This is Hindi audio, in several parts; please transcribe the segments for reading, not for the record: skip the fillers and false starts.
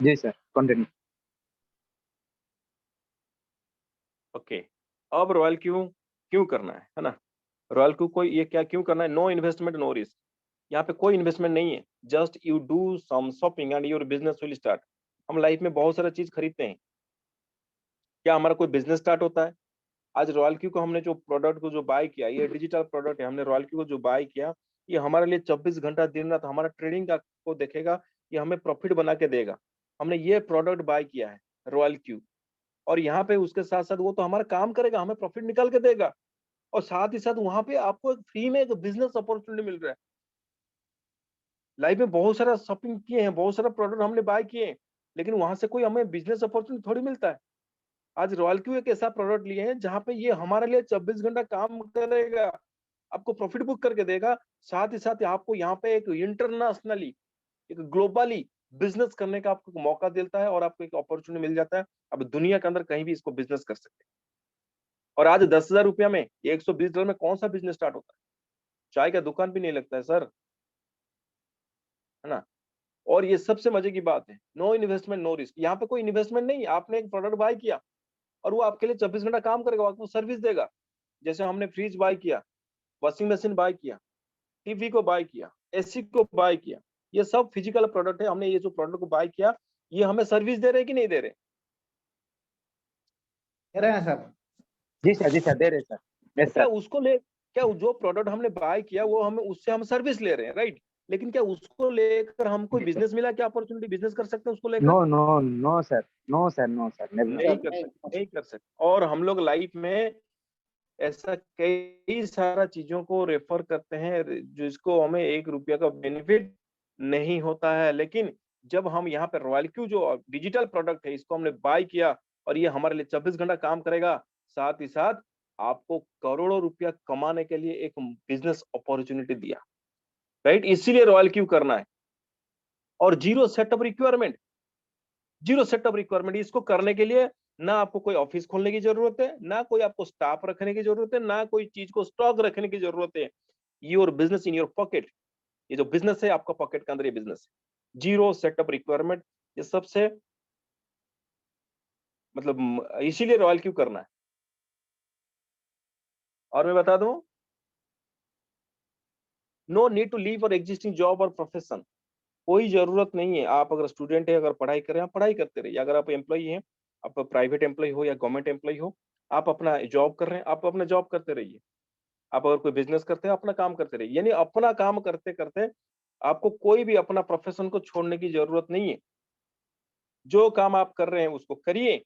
जी सर, कंटिन्यू। ओके, अब रॉयल क्यों क्यों करना है ना? रॉयल क्यों को ये क्या क्यों करना है? No investment no risk. यहाँ पे कोई इन्वेस्टमेंट नहीं है, just you do some shopping and your business will start. हम लाइफ में बहुत सारा चीज खरीदते हैं, क्या हमारा कोई बिजनेस स्टार्ट होता है? आज रॉयल क्यू को हमने जो प्रोडक्ट को जो बाय किया, ये डिजिटल प्रोडक्ट है, हमने रॉयल क्यू को जो बाय किया, ये हमारे लिए 24 घंटा दिन रात हमारा ट्रेडिंग का को देखेगा, ये हमें प्रॉफिट बना के देगा। हमने ये प्रोडक्ट बाय किया है रॉयल क्यू, और यहाँ पे उसके साथ साथ वो तो हमारा काम करेगा, हमें प्रॉफिट निकाल के देगा, और साथ ही साथ वहां पे आपको एक फ्री में एक बिजनेस अपॉर्चुनिटी मिल रहा है। लाइफ में बहुत सारा शॉपिंग किए हैं, बहुत सारा प्रोडक्ट हमने बाय किए हैं, लेकिन वहां से कोई हमें बिजनेस अपॉर्चुनिटी थोड़ी मिलता है। आज रॉयल क्यू एक ऐसा प्रोडक्ट लिए हैं जहां पे ये हमारे लिए 24 घंटा काम करेगा, आपको प्रॉफिट बुक करके देगा, साथ ही साथ आपको यहाँ पे एक इंटरनेशनली, एक ग्लोबली बिजनेस करने का आपको मौका देता है, और आपको एक अपॉर्चुनिटी मिल जाता है। अब दुनिया के अंदर कहीं भी इसको बिजनेस कर सकते हैं। और आज 10,000 रुपया में, $120 में कौन सा बिजनेस स्टार्ट होता है? चाय का दुकान भी नहीं लगता है सर, है ना? और ये सबसे मजे की बात है, नो इन्वेस्टमेंट नो रिस्क। यहाँ पे कोई इन्वेस्टमेंट नहीं, आपने एक प्रोडक्ट बाय किया और वो आपके लिए 24 घंटा काम करेगा, आपको सर्विस देगा। जैसे हमने फ्रिज बाय किया, वॉशिंग मशीन बाय किया, टीवी को बाय किया, एसी को बाय किया, ये सब फिजिकल प्रोडक्ट है। हमने ये जो प्रोडक्ट को बाय किया, ये हमें सर्विस दे रहे कि नहीं दे रहे? दे रहे हैं सर। जी सर, जी सर, दे रहे सर। यस क्या सर। उसको ले क्या जो प्रोडक्ट हमने बाय किया वो हमें उससे हम सर्विस ले रहे हैं, राइट? लेकिन क्या उसको लेकर हम कोई जी सर। बिजनेस मिला, क्या अपॉर्चुनिटी बिजनेस कर सकते हैं उसको नो लेकर? No no sir, no sir, no sir, never. नहीं कर सकते, नहीं कर सकते। और हम लोग लाइफ में ऐसा कई सारा चीजों को रेफर करते हैं जिसको हमें 1 रुपया का बेनिफिट नहीं होता है, लेकिन जब हम यहाँ पे रॉयल क्यू जो डिजिटल प्रोडक्ट है, इसको हमने बाय किया और ये हमारे लिए 24 घंटा काम करेगा, साथ ही साथ आपको करोड़ों रुपया कमाने के लिए एक बिजनेस अपॉर्चुनिटी दिया, राइट? इसीलिए रॉयल क्यू करना है। और zero setup requirement, zero setup requirement, इसको करने के लिए ना आपको कोई ऑफिस खोलने की जरूरत है, ना कोई आपको स्टाफ रखने की जरूरत है, ना कोई चीज को स्टॉक रखने की जरूरत है। Your business in your pocket, ये जो बिजनेस है आपका पॉकेट के अंदर, ये बिजनेस है, जीरो सेटअप रिक्वायरमेंट। ये सबसे मतलब इसीलिए रॉयल क्यू करना है। और मैं बता दूं, नो नीड टू लीव और एग्जिस्टिंग जॉब और प्रोफेशन। कोई जरूरत नहीं है, आप अगर स्टूडेंट है, अगर पढ़ाई कर रहे हैं, आप पढ़ाई करते रहिए। अगर आप एम्प्लॉई हैं, आप प्राइवेट एम्प्लॉय हो या गवर्नमेंट एम्प्लॉय हो, आप अपना जॉब कर रहे हैं, आप अपना जॉब करते रहिए। आप अगर कोई बिजनेस करते हैं, अपना काम करते रहिए। यानी अपना काम करते करते आपको कोई भी अपना प्रोफेशन को छोड़ने की जरूरत नहीं है। जो काम आप कर रहे हैं उसको करिए,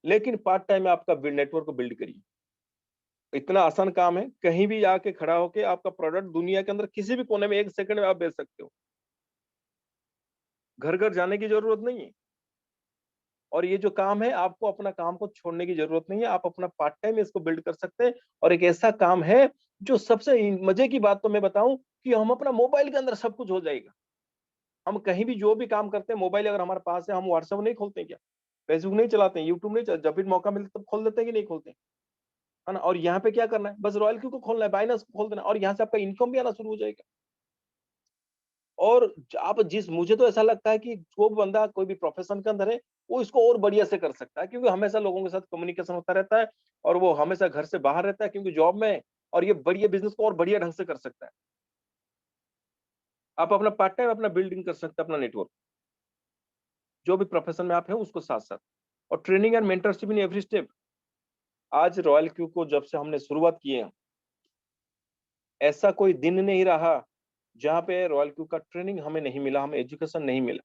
लेकिन पार्ट टाइम में आपका नेटवर्क को बिल्ड करिए। इतना आसान काम है, कहीं भी आके खड़ा होके आपका प्रोडक्ट दुनिया के अंदर किसी भी कोने में 1 सेकंड में आप बेच सकते हो। घर घर जाने की जरूरत नहीं है। और ये जो काम है, आपको अपना काम को छोड़ने की जरूरत नहीं है, आप अपना पार्ट टाइम इसको बिल्ड कर सकते हैं। और एक ऐसा काम है जो सबसे मजे की बात तो मैं बताऊं कि हम अपना मोबाइल के अंदर सब कुछ हो जाएगा। हम कहीं भी जो भी काम करते हैं, मोबाइल अगर हमारे पास है, हम व्हाट्सएप नहीं खोलते हैं क्या? फेसबुक नहीं चलाते हैं, यूट्यूब नहीं चलाते, जब भी मौका मिलता तब खोल देते हैं कि नहीं खोलते हैं? है ना? और यहाँ पे क्या करना है, बस रॉयल क्यू को खोलना है, बाइनेंस को खोल देना है, और यहाँ से आपका इनकम भी आना शुरू हो जाएगा। और आप जिस मुझे तो ऐसा लगता है कि जो बंदा कोई भी प्रोफेशन के अंदर है, वो इसको और बढ़िया से कर सकता है, क्योंकि हमेशा लोगों के साथ कम्युनिकेशन होता रहता है, और वो हमेशा घर से बाहर रहता है क्योंकि जॉब में है, और ये बढ़िया बिजनेस को और बढ़िया ढंग से कर सकता है। आप अपना पार्ट टाइम अपना बिल्डिंग कर सकते हैं, अपना नेटवर्क, जो भी प्रोफेशन में आप हैं उसको साथ साथ। और training and mentorship in every step. आज रॉयल क्यू को जब से हमने शुरुआत की है, ऐसा कोई दिन नहीं रहा जहाँ पे रॉयल क्यू का ट्रेनिंग हमें नहीं मिला, हमें एजुकेशन नहीं मिला,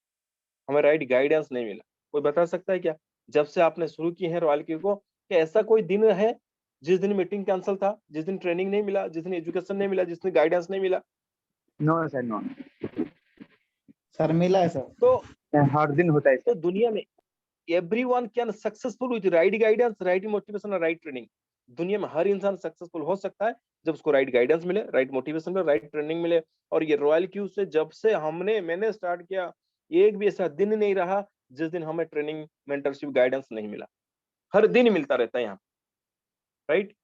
हमें राइट गाइडेंस नहीं मिला। कोई बता सकता है क्या, जब से आपने शुरू की है रॉयल क्यू को, कि ऐसा कोई दिन है जिस दिन मीटिंग कैंसिल था, जिस दिन ट्रेनिंग नहीं मिला, जिस दिन एजुकेशन नहीं मिला, जिस दिन गाइडेंस नहीं मिला? No sir, no. सर मिला है सर। तो हर दिन होता है सर। दुनिया में everyone can successful with right guidance, right motivation और राइट ट्रेनिंग। दुनिया में हर इंसान सक्सेसफुल हो सकता है जब उसको राइट गाइडेंस मिले, राइट मोटिवेशन मिले, राइट ट्रेनिंग मिले। और ये रॉयल क्यू से जब से मैंने स्टार्ट किया, एक भी ऐसा दिन नहीं रहा जिस दिन हमें ट्रेनिंग, मेंटरशिप, गाइडेंस नहीं मिला। हर दिन मिलता रहता है यहाँ, राइट?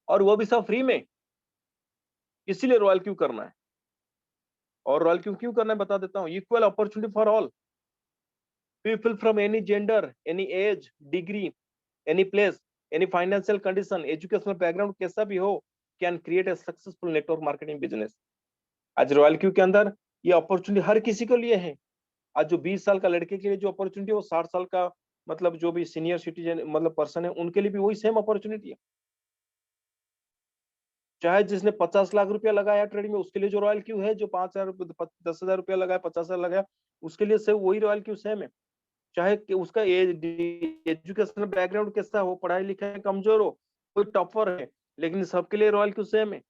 और वो भी सब फ्री में। इसीलिए रॉयल क्यू करना है। और रॉयल क्यू क्यों करना है बता देता हूँ, equal opportunity for all. People from any gender, any age, degree, any place, any financial condition, educational background कैसा भी हो, can create a successful network marketing business. आज रॉयल क्यू के अंदर ये अपॉर्चुनिटी हर किसी के लिए है। आज जो 20 साल का लड़के के लिए जो अपॉर्चुनिटी है, वो 60 साल का मतलब जो भी सीनियर सिटीजन मतलब पर्सन है, उनके लिए भी वही सेम अपॉर्चुनिटी है। चाहे जिसने 50 लाख रुपया लगाया ट्रेडिंग में, उसके लिए जो रॉयल क्यू है, जो 5,000 10,000 रुपया लगाया, 50,000 लगाया, उसके लिए सेम वही रॉयल क्यू सेम है। चाहे कि उसका एजुकेशनल बैकग्राउंड कैसा हो, पढ़ाई लिखाई कमजोर हो, कोई टॉपर है, लेकिन सबके लिए रॉयल क्यू सेम है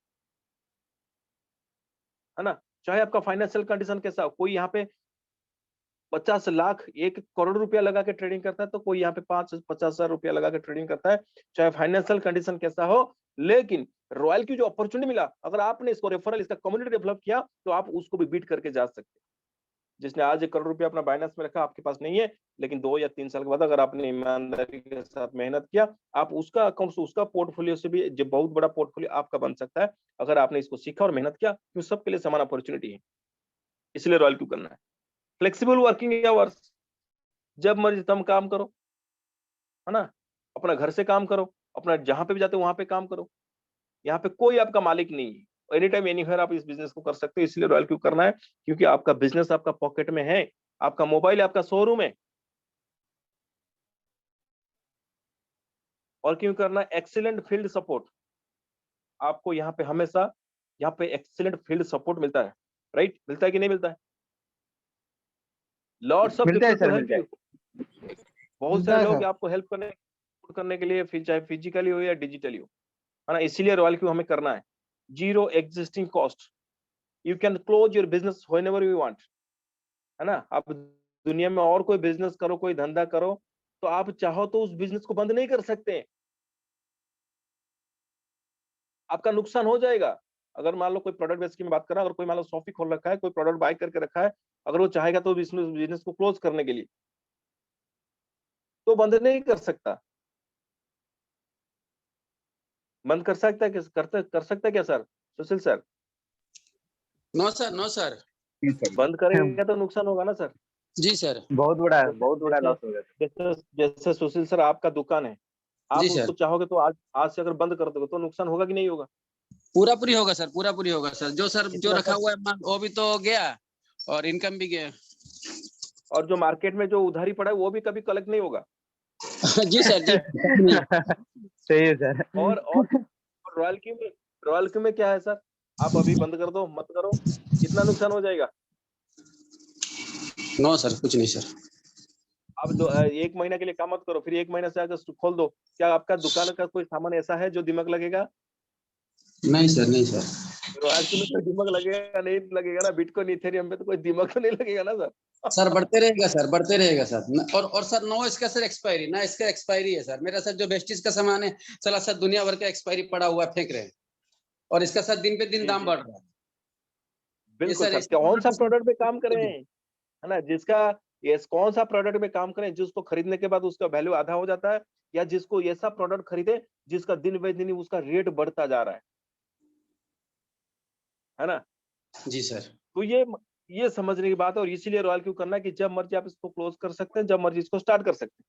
ना। चाहे आपका फाइनेंशियल कंडीशन कैसा हो, कोई यहाँ पे 50 लाख 1 करोड़ रुपया लगा के ट्रेडिंग करता है, तो कोई यहाँ पे 50,000 रुपया लगा के ट्रेडिंग करता है। चाहे फाइनेंशियल कंडीशन कैसा हो, लेकिन रॉयल की जो अपॉर्चुनिटी मिला, अगर आपने इसको रेफरल, इसका कम्युनिटी डेवलप किया, तो आप उसको भी बीट करके जा सकते हैं। जिसने आज 1 करोड़ रुपया अपना बाइनेंस में रखा, आपके पास नहीं है, लेकिन 2 या 3 साल के बाद अगर आपने ईमानदारी के साथ मेहनत किया, आप उसका अकाउंट से, उसका पोर्टफोलियो से भी जो बहुत बड़ा पोर्टफोलियो आपका बन सकता है, अगर आपने इसको सीखा और मेहनत किया। तो सबके लिए समान अपॉर्चुनिटी है, इसलिए रॉयल क्यों करना है। फ्लेक्सिबल वर्किंग आवर्स, जब मर्जी तब काम करो, है ना। अपना घर से काम करो, अपना जहां पे भी जाते हो वहां पे काम करो। यहाँ पे कोई आपका मालिक नहीं है, एनी टाइम एनीवेयर आप इस बिजनेस को कर सकते हो। इसलिए रॉयल क्यों करना है, क्योंकि आपका बिजनेस आपका पॉकेट में है, आपका मोबाइल आपका शोरूम है। और क्यों करना है, एक्सीलेंट फील्ड सपोर्ट। आपको यहाँ पे हमेशा यहाँ पे एक्सीलेंट फील्ड सपोर्ट मिलता है, राइट? मिलता है कि नहीं मिलता है? लॉट्स ऑफ मिलता है पीपल सर, टू हेल्प मिलता है। यू। बहुत मिलता सारे है लोग सर। आपको हेल्प करने के लिए, चाहे फिजिकली हो या डिजिटली हो, है ना। इसीलिए रॉयल क्यों हमें करना है। Zero existing cost, you can close your business whenever you want, है ना। आप दुनिया में और कोई बिजनेस करो, कोई धंधा करो, तो आप चाहो तो उस बिजनेस को बंद नहीं कर सकते, आपका नुकसान हो जाएगा। अगर मान लो कोई प्रोडक्ट बेस की मैं बात कर रहा हूं, अगर कोई मान लो शॉपी खोल रखा है, कोई प्रोडक्ट बाय करके रखा है, अगर वो चाहेगा तो बिजनेस को क्लोज करने के लिए, तो बंद नहीं कर सकता। बंद कर सकता है, कर सकता है क्या sir, Sushil sir? No sir, no sir. जी सर। बंद करेगा तो नुकसान होगा ना सर। जी सर। बहुत बड़ा जैसे लॉस हो गया। जैसे जैसे सुशील सर, आपका दुकान है, आप जी उसको सर, चाहोगे तो आज से अगर बंद कर दोगे तो नुकसान होगा कि नहीं होगा? पूरा पूरी होगा सर, पूरा पूरी होगा सर। जो इतना रखा सब, हुआ है माल, वो भी तो गया और इनकम भी गया। और जो मार्केट में जो उधारी पड़ा है वो भी कभी कलेक्ट नहीं होगा। जी सर, जी। सही है सर। और रॉयल क्यू में क्या है सर, आप अभी बंद कर दो, मत करो, कितना नुकसान हो जाएगा? नो सर, कुछ नहीं सर। आप 1 महीना के लिए काम मत करो, फिर 1 महीना से अगर खोल दो, क्या आपका दुकान का कोई सामान ऐसा है जो दिमाग लगेगा? नहीं सर, नहीं सर। रॉयल क्यू में कोई दिमाग लगेगा नहीं, लगेगा ना। बिटकॉइन इथेरियम पे तो कोई दिमाग तो नहीं लगेगा ना सर। सर बढ़ते रहेगा सर, बढ़ते रहेगा सर। और सर नो इसका सर एक्सपायरी ना, इसका एक्सपायरी है सर। मेरा सर जो वेस्टिज का सामान है, चला सर दुनिया भर का एक्सपायरी पड़ा हुआ फेंक रहे हैं, और इसका सर दिन पे दिन जी दाम जी बढ़ रहा है। ये बिल्कुल सर सर, कौन सा प्रोडक्ट पे काम कर रहे हैं, है ना, जिसका ये कौन सा प्रोडक्ट में काम करें जिसको खरीदने के बाद उसका वैल्यू आधा हो जाता है, या जिसको ऐसा प्रोडक्ट खरीदे जिसका दिन ब दिन उसका रेट बढ़ता जा रहा है ना। जी सर। तो ये समझने की बात है, और इसीलिए रॉयल क्यों करना है कि जब मर्जी आप इसको क्लोज कर सकते हैं, जब मर्जी इसको स्टार्ट कर सकते हैं,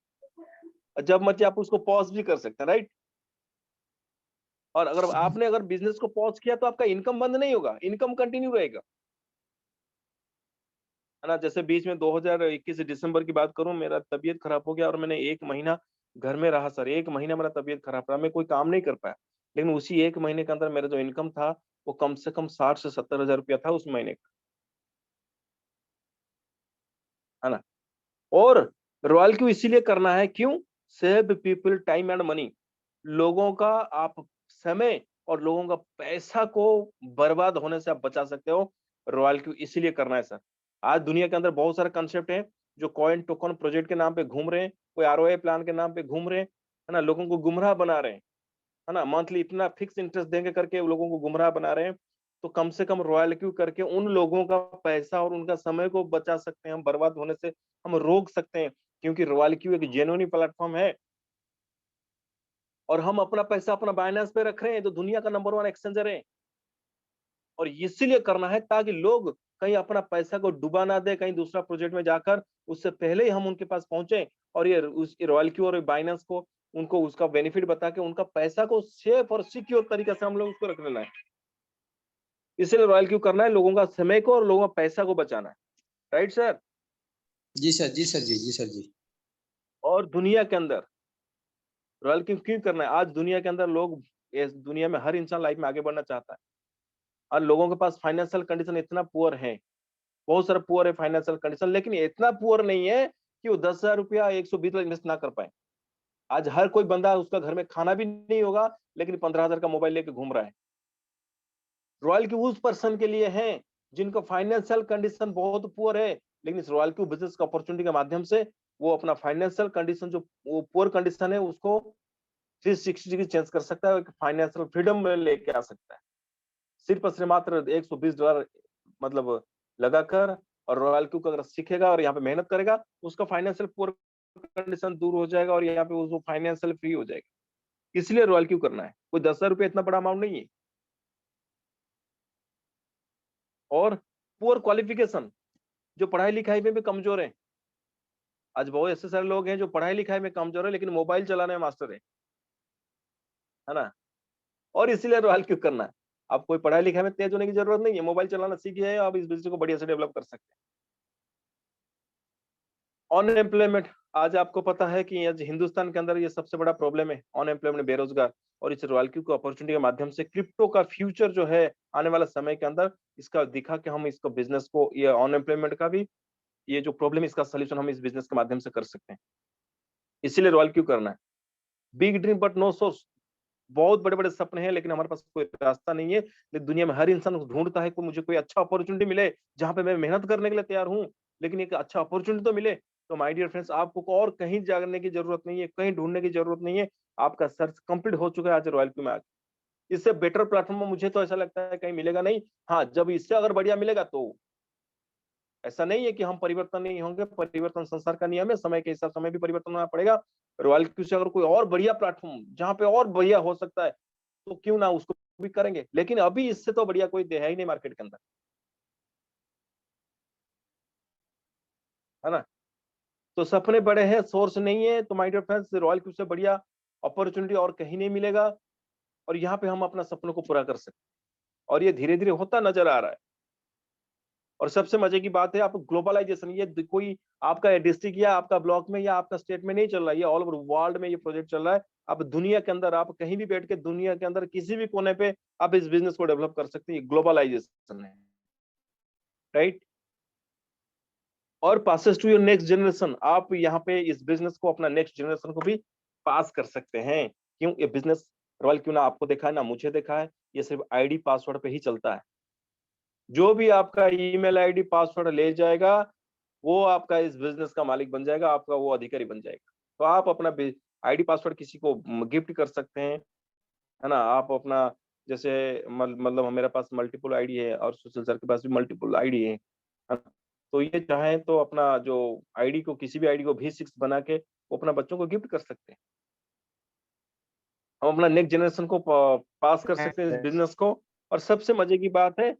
और जब मर्जी आप उसको पॉज भी कर सकते हैं, राइट। और अगर बिजनेस को पॉज किया तो आपका इनकम बंद नहीं होगा, इनकम कंटिन्यू रहेगा, है ना। जैसे बीच में 2021 दिसंबर की बात करूं, मेरा तबीयत खराब हो गया और मैंने 1 महीना घर में रहा सर। 1 महीना मेरा तबीयत खराब रहा, मैं कोई काम नहीं कर पाया, लेकिन उसी 1 महीने के अंदर मेरा जो इनकम था वो कम से कम 60 से 70 हजार रुपया था उस महीने का, है ना। और रॉयल क्यों इसीलिए करना है, क्यों? Save people time and money. लोगों का आप समय और लोगों का पैसा को बर्बाद होने से आप बचा सकते हो। रॉयल क्यों इसीलिए करना है सर। आज दुनिया के अंदर बहुत सारे कंसेप्ट हैं जो कॉइन टोकन प्रोजेक्ट के नाम पे घूम रहे हैं, कोई आरओआई प्लान के नाम पे घूम रहे हैं, है ना, लोगों को गुमराह बना रहे हैं, है ना। मंथली इतना फिक्स इंटरेस्ट देंगे करके लोगों को गुमराह बना रहे हैं। तो कम से कम रॉयल क्यू करके उन लोगों का पैसा और उनका समय को बचा सकते हैं, हम बर्बाद होने से हम रोक सकते हैं, क्योंकि रॉयल क्यू एक जेन्युइन प्लेटफॉर्म है। और हम अपना पैसा अपना बाइनेंस पे रख रहे हैं, तो दुनिया का नंबर 1 एक्सचेंजर है। और इसीलिए करना है ताकि लोग कहीं अपना पैसा को डुबा ना दे कहीं दूसरा प्रोजेक्ट में जाकर, उससे पहले ही हम उनके पास पहुंचे और ये उस रॉयल क्यू और बाइनेंस को उनको उसका बेनिफिट बता के उनका पैसा को सेफ और सिक्योर तरीके से हम लोग उसको रख लेना है। इसलिए रॉयल क्यू करना है, लोगों का समय को और लोगों का पैसा को बचाना है। Right sir? जी सर, जी सर, जी सर जी। और दुनिया के अंदर रॉयल क्यू क्यों करना है? आज दुनिया के अंदर लोग, इस दुनिया में हर इंसान लाइफ में आगे बढ़ना चाहता है और लोगों के पास फाइनेंशियल कंडीशन इतना पुअर है, बहुत सारा पुअर है फाइनेंशियल कंडीशन, लेकिन इतना पुअर नहीं है कि वो 10,000 रुपया 120 इन्वेस्ट ना कर पाए। आज हर कोई बंदा, उसका घर में खाना भी नहीं होगा लेकिन 15,000 का मोबाइल लेके घूम रहा है। रॉयल क्यू उस पर्सन के लिए है जिनको फाइनेंशियल कंडीशन बहुत पुअर है, लेकिन इस रॉयल क्यू बिजनेस का अपॉर्चुनिटी के माध्यम से वो अपना फाइनेंशियल कंडीशन जो वो पुअर कंडीशन है उसको 360 डिग्री चेंज कर सकता है, फाइनेंशियल फ्रीडम में लेके आ सकता है। सिर्फ और सिर्फ मात्र $120 मतलब लगाकर, और रॉयल क्यू को अगर सीखेगा और यहाँ पे मेहनत करेगा, उसका फाइनेंशियल पुअर कंडीशन दूर हो जाएगा और यहाँ पे वो फाइनेंशियल फ्री हो जाएगा। इसलिए रॉयल क्यू करना है। कोई 10,000 रुपये इतना बड़ा अमाउंट नहीं है। और पुअर क्वालिफिकेशन, जो पढ़ाई लिखाई में भी कमजोर है। आज बहुत ऐसे सारे लोग हैं जो पढ़ाई लिखाई में कमजोर है लेकिन मोबाइल चलाने में मास्टर है ना? और इसीलिए रॉयल क्यू करना है। आप कोई पढ़ाई लिखाई में तेज होने की जरूरत नहीं है, मोबाइल चलाना सीखिए, आप इस बिजनेस को बढ़िया से डेवलप कर सकते हैं। अनएम्प्लॉयमेंट, आज आपको पता है कि आज हिंदुस्तान के अंदर ये सबसे बड़ा प्रॉब्लम है, अनएम्प्लॉयमेंट, बेरोजगार। और इस रॉयल क्यू को अपॉर्चुनिटी के माध्यम से क्रिप्टो का फ्यूचर जो है आने वाला समय के अंदर, इसका दिखा के हम इसको बिजनेस को, ये अनएम्प्लॉयमेंट का भी ये जो प्रॉब्लम है इसका सोल्यूशन हम इस बिजनेस के माध्यम से कर सकते हैं। इसीलिए रॉयल क्यू करना है। Big dream but no source, बहुत बड़े बड़े सपने हैं लेकिन हमारे पास कोई रास्ता नहीं है। लेकिन दुनिया में हर इंसान ढूंढता है कि मुझे कोई अच्छा अपॉर्चुनिटी मिले जहां पे मैं मेहनत करने के लिए तैयार हूं, लेकिन एक अच्छा अपॉर्चुनिटी तो मिले। तो माय डियर फ्रेंड्स, आपको और कहीं जाने की जरूरत नहीं है, कहीं ढूंढने की जरूरत नहीं है। आपका सर्च कंप्लीट हो चुका है आज रॉयल क्यू में आके। इससे बेटर प्लेटफॉर्म मुझे तो ऐसा लगता है कहीं मिलेगा नहीं। हाँ, जब इससे अगर बढ़िया मिलेगा तो ऐसा नहीं है कि हम परिवर्तन नहीं होंगे, परिवर्तन संसार का नियम है, समय के हिसाब से हमें भी परिवर्तन होना पड़ेगा। रॉयल क्यू से अगर कोई और बढ़िया प्लेटफॉर्म जहाँ पे और बढ़िया हो सकता है तो क्यों ना उसको भी करेंगे, लेकिन अभी इससे तो बढ़िया कोई है ही नहीं मार्केट के अंदर, है ना? तो सपने बड़े हैं, सोर्स नहीं है, तो my dear friends Royal Q से बढ़िया अपॉर्चुनिटी और कहीं नहीं मिलेगा। और यहाँ पे हम अपना सपनों को पूरा कर सकते हैं और ये धीरे धीरे होता नजर आ रहा है। और सबसे मजे की बात है, आप ग्लोबलाइजेशन, ये कोई आपका डिस्ट्रिक्ट या आपका ब्लॉक में या आपका स्टेट में नहीं चल रहा है, ये ऑल ओवर वर्ल्ड में ये प्रोजेक्ट चल रहा है। आप दुनिया के अंदर, आप कहीं भी बैठ के दुनिया के अंदर किसी भी कोने पे आप इस बिजनेस को डेवलप कर सकते हैं। ग्लोबलाइजेशन है, राइट? और passes to your next generation, आप यहाँ पे इस बिजनेस को अपना नेक्स्ट जनरेशन को भी पास कर सकते हैं। क्यों? ये बिजनेस रॉयल क्यों ना आपको देखा है ना मुझे देखा है, ये सिर्फ आईडी पासवर्ड पे ही चलता है। जो भी आपका ईमेल आईडी पासवर्ड ले जाएगा वो आपका इस बिजनेस का मालिक बन जाएगा, आपका वो अधिकारी बन जाएगा। तो आप अपना आईडी पासवर्ड किसी को गिफ्ट कर सकते हैं, है ना? आप अपना, जैसे मतलब मेरे पास मल्टीपल आईडी है और सुशील सर के पास भी मल्टीपल आईडी है ना? तो ये चाहें तो अपना जो आईडी को, किसी भी आईडी को V6 बना के वो अपना बच्चों को गिफ्ट कर सकते हैं। हम अपना नेक्स्ट जनरेशन को पास कर सकते हैं इस बिजनेस को। और सबसे मजे की बात है,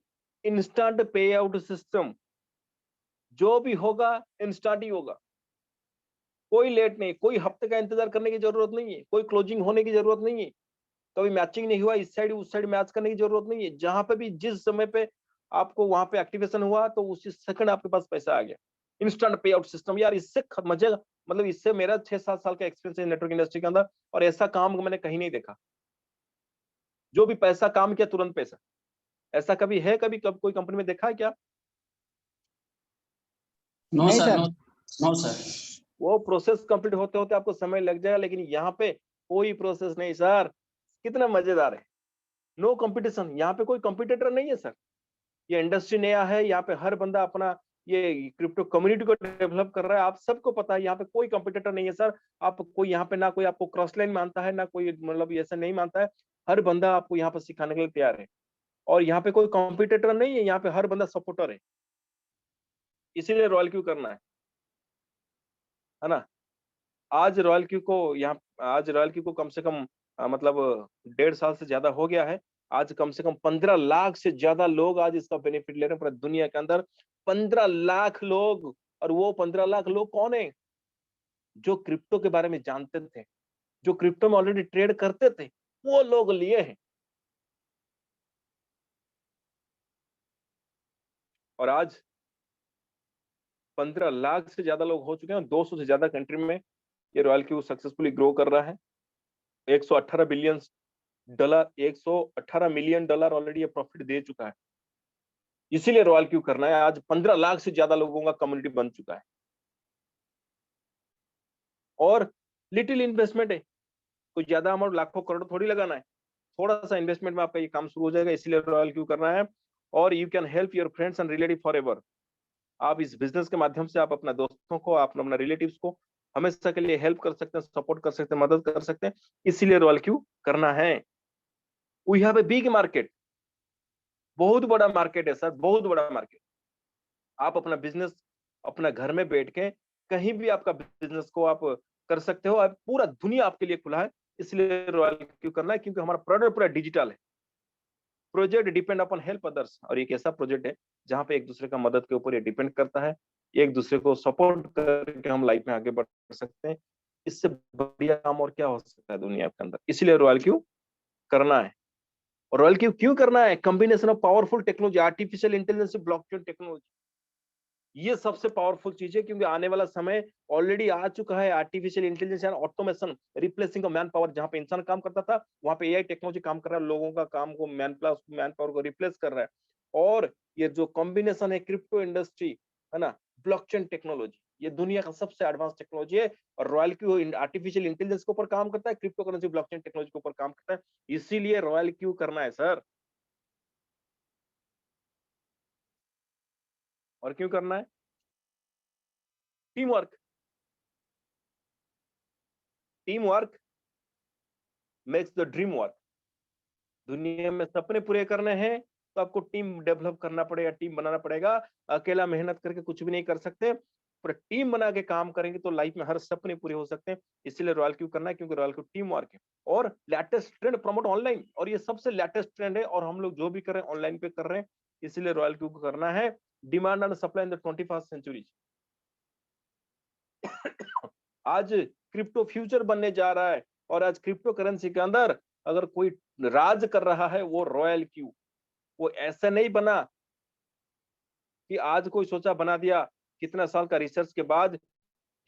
इंस्टेंट पे आउट सिस्टम, जो भी होगा इंस्टेंट ही होगा, कोई लेट नहीं, कोई हफ्ते का इंतजार करने की जरूरत नहीं है, कोई क्लोजिंग होने की जरूरत नहीं है, कभी मैचिंग नहीं हुआ इस साइड उस साइड मैच करने की जरूरत नहीं है। जहां पे भी जिस समय पे आपको वहां पे एक्टिवेशन हुआ तो उसी सेकंड आपके पास पैसा आ गया। इंस्टेंट पे आउट सिस्टम, यार इससे मजे, मतलब इससे मेरा 6-7 साल का एक्सपीरियंस है नेटवर्क इंडस्ट्री के अंदर और ऐसा काम मैंने कहीं नहीं देखा। जो भी पैसा काम किया तुरंत पैसा, ऐसा कभी है, कभी कोई कंपनी में देखा है क्या? नो नहीं sir, sir. No, no sir. वो प्रोसेस कंप्लीट होते होते आपको समय लग जाएगा, लेकिन यहाँ पे कोई प्रोसेस नहीं सर। कितना मजेदार है, नो कंपटीशन, यहाँ पे कोई कंपटीटर नहीं है सर। ये इंडस्ट्री नया है, यहाँ पे हर बंदा अपना ये क्रिप्टो कम्युनिटी को डेवलप कर रहा है। आप सबको पता है यहाँ पे कोई कंपटीटर नहीं है सर। आप कोई यहाँ पे ना कोई आपको क्रॉस लाइन मानता है ना कोई, मतलब ऐसा नहीं मानता है। हर बंदा आपको यहाँ पे सिखाने के लिए तैयार है और यहाँ पे कोई कंपटीटर नहीं है, यहाँ पे हर बंदा सपोर्टर है। इसीलिए रॉयल क्यू करना है ना? आज रॉयल क्यू को कम से कम मतलब 1.5 साल से ज्यादा हो गया है आज कम से कम 15 लाख से ज्यादा लोग आज इसका बेनिफिट ले रहे हैं पूरी दुनिया के अंदर। 15 लाख लोग, और वो 15 लाख लोग कौन है? जो क्रिप्टो के बारे में जानते थे, जो क्रिप्टो में ऑलरेडी ट्रेड करते थे, वो लोग लिए हैं। और आज 15 लाख से ज्यादा लोग हो चुके हैं, 200 से ज्यादा कंट्री में ये रॉयल क्यू सक्सेसफुली ग्रो कर रहा है। 118 billion dollar, 118 million dollar already ये प्रॉफिट दे चुका है। इसीलिए रॉयल क्यू करना है। आज 15 लाख से ज्यादा लोगों का कम्युनिटी बन चुका है। और लिटिल इन्वेस्टमेंट है, कोई ज्यादा अमाउंट लाखों करोड़ थोड़ी लगाना है, थोड़ा सा इन्वेस्टमेंट में आपका ये काम शुरू हो जाएगा। इसीलिए रॉयल क्यू करना है। और you can help your friends and relative for ever. आप इस बिजनेस के माध्यम से आप अपना दोस्तों को, आप अपना रिलेटिव्स को हमेशा के लिए हेल्प कर सकते हैं, सपोर्ट कर सकते हैं, मदद कर सकते हैं। इसीलिए रॉयल क्यू करना है। We have a big market, बहुत बड़ा मार्केट है सर, बहुत बड़ा मार्केट। आप अपना बिजनेस अपना घर में बैठ के कहीं भी आपका बिजनेस को आप कर सकते हो। अब पूरा दुनिया आपके लिए खुला है। इसलिए रॉयल क्यू करना है, क्योंकि हमारा प्रोडक्ट पूरा डिजिटल है। Project depend upon help others, और एक ऐसा प्रोजेक्ट है जहां पे एक दूसरे का मदद के ऊपर ये डिपेंड करता है। एक दूसरे को सपोर्ट करके हम लाइफ में आगे बढ़ सकते हैं। इससे बढ़िया काम और क्या हो सकता है दुनिया के अंदर। इसलिए रॉयल क्यू करना है। और रॉयल क्यू क्यों करना है? Combination of powerful technology, artificial intelligence, blockchain technology, ये सबसे पावरफुल चीज है। क्योंकि आने वाला समय ऑलरेडी आ चुका है। Artificial intelligence and automation, replacing man power. जहां पे इंसान काम करता था, वहां पे एआई टेक्नोलॉजी काम कर रहा है, लोगों का काम को, मैन पावर को रिप्लेस कर रहा है। और ये जो कॉम्बिनेशन है क्रिप्टो इंडस्ट्री, है ना, ब्लॉकचेन टेक्नोलॉजी, ये दुनिया का सबसे एडवांस टेक्नोलॉजी है। और रॉयल क्यू आर्टिफिशियल इंटेलिजेंस के ऊपर काम करता है, क्रिप्टो करेंसी ब्लॉकचेन टेक्नोलॉजी के ऊपर काम करता है। इसीलिए रॉयल क्यू करना है सर। और क्यों करना है? Team work, team work makes the dream work. दुनिया में सपने पूरे करने हैं तो आपको टीम डेवलप करना पड़ेगा, टीम बनाना पड़ेगा। अकेला मेहनत करके कुछ भी नहीं कर सकते। पर टीम बना के काम करेंगे तो लाइफ में हर सपने पूरे हो सकते हैं। इसलिए रॉयल क्यू करना है, क्योंकि रॉयल क्यू टीम वर्क है। और लेटेस्ट ट्रेंड प्रमोट ऑनलाइन, और ये सबसे लेटेस्ट ट्रेंड है। और हम लोग जो भी कर रहे हैं ऑनलाइन पे कर रहे हैं। इसलिए रॉयल क्यू को करना है। Demand and supply in the 21st century. आज क्रिप्टो फ्यूचर बनने जा रहा है। और आज क्रिप्टो करेंसी के अंदर अगर कोई राज कर रहा है, वो रॉयल क्यू। वो ऐसा नहीं बना कि आज कोई सोचा बना दिया। कितना साल का रिसर्च के बाद,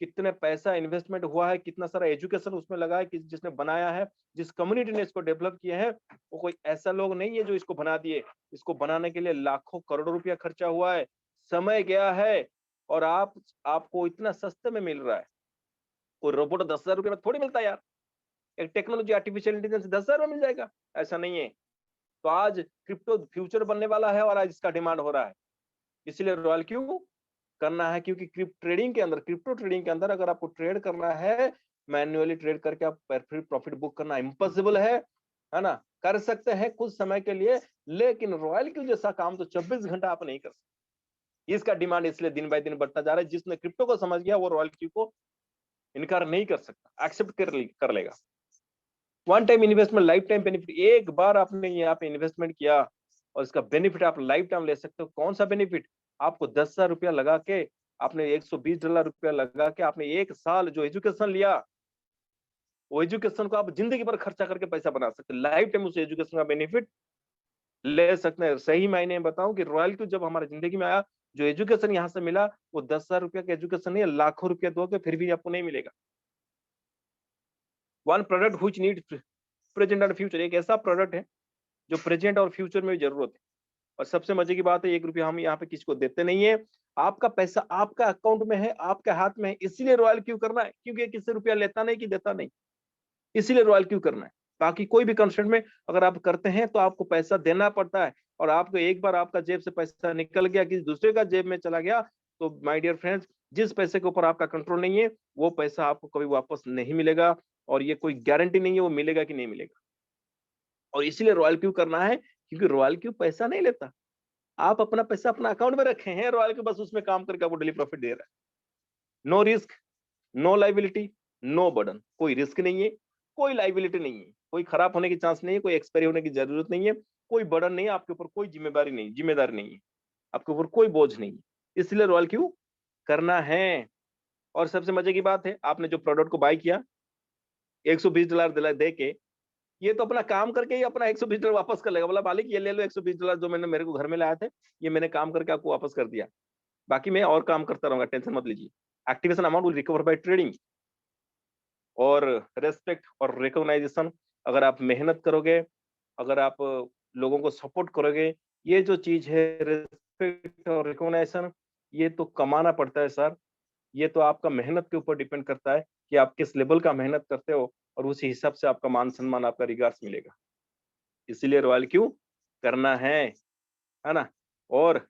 कितने पैसा इन्वेस्टमेंट हुआ है, कितना सारा एजुकेशन उसमें लगा है, कि जिसने बनाया है, जिस कम्युनिटी ने इसको डेवलप किया है, वो कोई ऐसा लोग नहीं है जो इसको बना दिए। इसको बनाने के लिए लाखों करोड़ों रुपया खर्चा हुआ है, समय गया है। और आपको इतना सस्ते में मिल रहा है। कोई रोबोट 10,000 रुपये में थोड़ी मिलता है यार। एक टेक्नोलॉजी आर्टिफिशियल इंटेलिजेंस 10,000 में मिल जाएगा, ऐसा नहीं है। तो आज क्रिप्टो फ्यूचर बनने वाला है, और आज इसका डिमांड हो रहा है। इसलिए रॉयल क्यू करना है। क्योंकि क्रिप्टो ट्रेडिंग के अंदर अगर आपको ट्रेड करना है, मैन्युअली ट्रेड करके आप फिर प्रॉफिट बुक करना इम्पॉसिबल है ना। कर सकते हैं कुछ समय के लिए, लेकिन रॉयल क्यू जैसा काम तो 24 घंटा आप नहीं कर सकते। इसका डिमांड इसलिए दिन बाय दिन बढ़ता जा रहा है। जिसने क्रिप्टो को समझ गया, वो रॉयल क्यू को इनकार नहीं कर सकता, एक्सेप्ट कर लेगा। One time investment, life time benefit. एक बार आपने यहाँ पे इन्वेस्टमेंट किया और इसका बेनिफिट आप लाइफ टाइम ले सकते हो। कौन सा बेनिफिट? आपको 10,000 रुपया लगा के, आपने $120 लगा के, आपने 1 साल जो एजुकेशन लिया, वो एजुकेशन को आप जिंदगी भर खर्चा करके पैसा बना सकते हैं। लाइफ टाइम उस एजुकेशन का बेनिफिट ले सकते हैं। सही मायने में बताऊं कि रॉयल क्यू जब हमारी जिंदगी में आया, जो एजुकेशन यहाँ से मिला, वो 10,000 रुपया का एजुकेशन नहीं है, लाखों रुपया दोगे फिर भी आपको नहीं मिलेगा। One product which need present and future, एक ऐसा प्रोडक्ट है जो प्रेजेंट और फ्यूचर में भी जरूरत है। और सबसे मजे की बात है, 1 रुपया हम यहाँ पे किसी को देते नहीं है। आपका पैसा आपका अकाउंट में है, आपके हाथ में है। इसीलिए रॉयल क्यू करना है, क्योंकि किसी रुपया लेता नहीं कि देता नहीं। इसीलिए रॉयल क्यू करना है। बाकी कोई भी कंस्ट्रेंट में अगर आप करते हैं तो आपको पैसा देना पड़ता है। और आपको एक बार आपका जेब से पैसा निकल गया, किसी दूसरे का जेब में चला गया, तो माय डियर फ्रेंड्स, जिस पैसे के ऊपर आपका कंट्रोल नहीं है, वो पैसा आपको कभी वापस नहीं मिलेगा। और ये कोई गारंटी नहीं है वो मिलेगा कि नहीं मिलेगा। और इसीलिए रॉयल क्यू करना है, क्योंकि रॉयल क्यू पैसा नहीं लेता। आप अपना पैसा अपना अकाउंट में रखे हैं, रॉयल क्यू बस उसमें काम करके आपको डेली प्रॉफिट दे रहा है। No risk, no liability, no burden. कोई रिस्क नहीं है, कोई लाइबिलिटी नहीं है, कोई खराब होने की चांस नहीं है, कोई एक्सपायरी होने की जरूरत नहीं है, कोई बर्डन नहीं है आपके ऊपर, कोई जिम्मेदारी नहीं है, आपके ऊपर कोई बोझ नहीं है। इसलिए रॉयल क्यू करना है। और सबसे मजे की बात है, आपने जो प्रोडक्ट को बाय किया $120 दे के, ये तो अपना काम करके ही अपना $120 वापस कर लेगा। बोला मालिक ये ले लो $120 जो मैंने मेरे को घर में लाया थे, ये मैंने काम करके आपको वापस कर दिया, बाकी मैं और काम करता रहूंगा, टेंशन मत लीजिए। Activation amount will recover by trading. और रेस्पेक्ट और रिकॉग्नाइजेशन, अगर आप मेहनत करोगे, अगर आप लोगों को सपोर्ट करोगे, ये जो चीज है रेस्पेक्ट और रिकॉग्नाइजेशन, ये तो कमाना पड़ता है सर। ये तो आपका मेहनत के ऊपर डिपेंड करता है कि आप किस लेवल का मेहनत करते हो, और उसी हिसाब से आपका मान सम्मान, आपका रिगार्ड्स मिलेगा। इसीलिए रॉयल क्यू करना है ना। और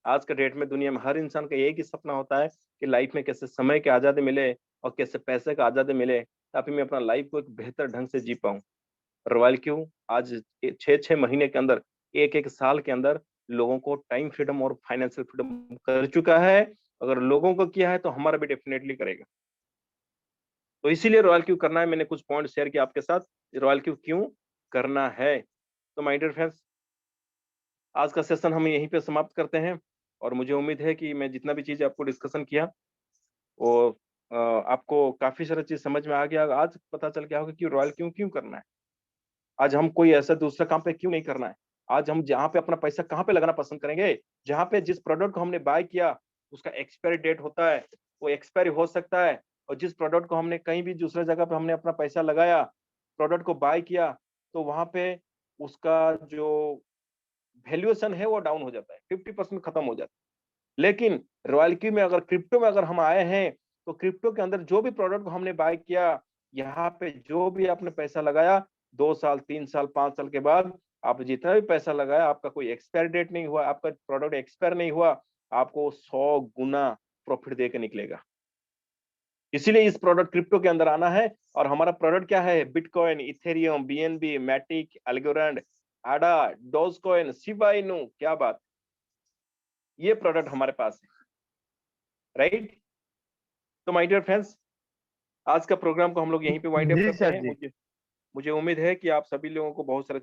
आज के डेट में दुनिया में हर इंसान का एक ही सपना होता है कि लाइफ में कैसे समय की आजादी मिले और कैसे पैसे का आजादी मिले, ताकि मैं अपना लाइफ को एक बेहतर ढंग से जी पाऊं। रॉयल क्यू आज 6-6 महीने के अंदर, एक साल के अंदर लोगों को टाइम फ्रीडम और फाइनेंशियल फ्रीडम कर चुका है। अगर लोगों को किया है तो हमारा भी डेफिनेटली करेगा। तो इसीलिए रॉयल क्यू करना है। मैंने कुछ पॉइंट शेयर किया आपके साथ, रॉयल क्यू क्यों करना है। तो माय डियर फ्रेंड्स, आज का सेशन हम यहीं पे समाप्त करते हैं। और मुझे उम्मीद है कि मैं जितना भी चीज आपको डिस्कशन किया वो आपको काफी सारा चीज समझ में आ गया। आज पता चल गया होगा कि रॉयल क्यों क्यों करना है। आज हम कोई ऐसा दूसरा काम पे क्यों नहीं करना है। आज हम जहाँ पे अपना पैसा कहाँ पे लगाना पसंद करेंगे, जहाँ पे जिस प्रोडक्ट को हमने बाय किया उसका एक्सपायरी डेट होता है, वो एक्सपायरी हो सकता है। और जिस प्रोडक्ट को हमने कहीं भी दूसरे जगह पे हमने अपना पैसा लगाया, प्रोडक्ट को बाय किया, तो वहां पे उसका जो वैल्यूएशन है वो डाउन हो जाता है, 50% खत्म हो जाता है। लेकिन रॉयल्टी में अगर क्रिप्टो में अगर हम आए हैं, तो क्रिप्टो के अंदर जो भी प्रोडक्ट को हमने बाय किया, यहाँ पे जो भी आपने पैसा लगाया, 2 साल 3 साल 5 साल के बाद आप जितना भी पैसा लगाया, आपका कोई एक्सपायर डेट नहीं हुआ, आपका प्रोडक्ट एक्सपायर नहीं हुआ, आपको 100 गुना प्रॉफिट दे के निकलेगा। इसीलिए इस प्रोडक्ट क्रिप्टो के अंदर आना है। और हमारा प्रोडक्ट क्या है, Bitcoin, Ethereum, BNB, Matic, Algorand, ADA, Dogecoin, Shiba Inu, क्या बात, ये प्रोडक्ट हमारे पास है, राइट। तो माय डियर फ्रेंड्स, आज का प्रोग्राम को हम लोग यहीं पे वाइंड अप जी करते सर हैं। जी। मुझे उम्मीद है कि आप सभी लोगों को बहुत सारा